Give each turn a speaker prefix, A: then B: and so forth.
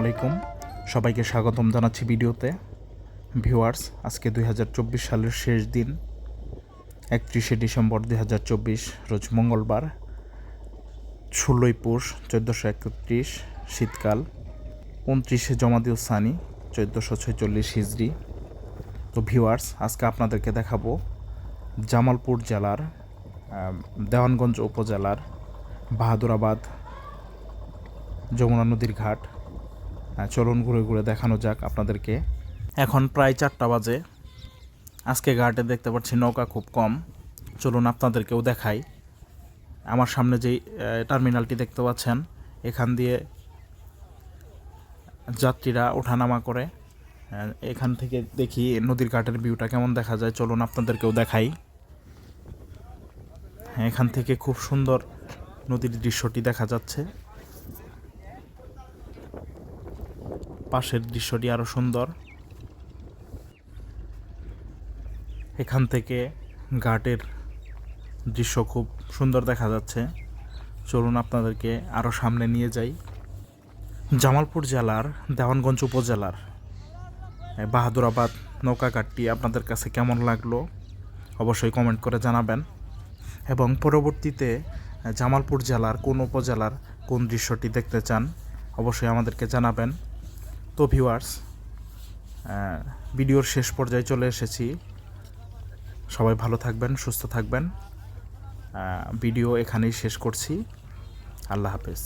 A: আলাইকুম, সবাইকে স্বাগতম জানাচ্ছি ভিডিওতে। ভিউয়ার্স, আজকে 2024 সালের শেষ দিন, 31শে ডিসেম্বর 2024, রোজ মঙ্গলবার, 16ই পৌষ 1431 শীতকাল, 29শে জমাদিউস সানি 1446 হিজরি। তো ভিউয়ার্স, আজকে আপনাদেরকে দেখাবো জামালপুর জেলার দেওয়ানগঞ্জ উপজেলার বাহাদুরাবাদ যমুনা নদীর ঘাট। চলুন ঘুরে ঘুরে দেখানো যাক আপনাদেরকে। এখন প্রায় 4টা বাজে। আজকে ঘাটে দেখতে পাচ্ছি নৌকা খুব কম। চলুন আপনাদেরকেও দেখাই। আমার সামনে যেই টার্মিনালটি দেখতে পাচ্ছেন, এখান দিয়ে যাত্রীরা ওঠানামা করে। এখান থেকে দেখি নদীর ঘাটের ভিউটা কেমন দেখা যায়। চলুন আপনাদেরকেও দেখাই। এখান থেকে খুব সুন্দর নদীর দৃশ্যটি দেখা যাচ্ছে। পাশের দৃশ্যটি আরও সুন্দর। এখান থেকে ঘাটের দৃশ্য খুব সুন্দর দেখা যাচ্ছে। চলুন আপনাদেরকে আরও সামনে নিয়ে যাই। জামালপুর জেলার দেওয়ানগঞ্জ উপজেলার বাহাদুরাবাদ নৌকাঘাটটি আপনাদের কাছে কেমন লাগলো অবশ্যই কমেন্ট করে জানাবেন, এবং পরবর্তীতে জামালপুর জেলার কোন উপজেলার কোন দৃশ্যটি দেখতে চান অবশ্যই আমাদেরকে জানাবেন। তো ভিউয়ার্স, ভিডিওর শেষ পর্যায়ে চলে এসেছি। সবাই ভালো থাকবেন, সুস্থ থাকবেন। ভিডিও এখানেই শেষ করছি। আল্লাহ হাফেজ।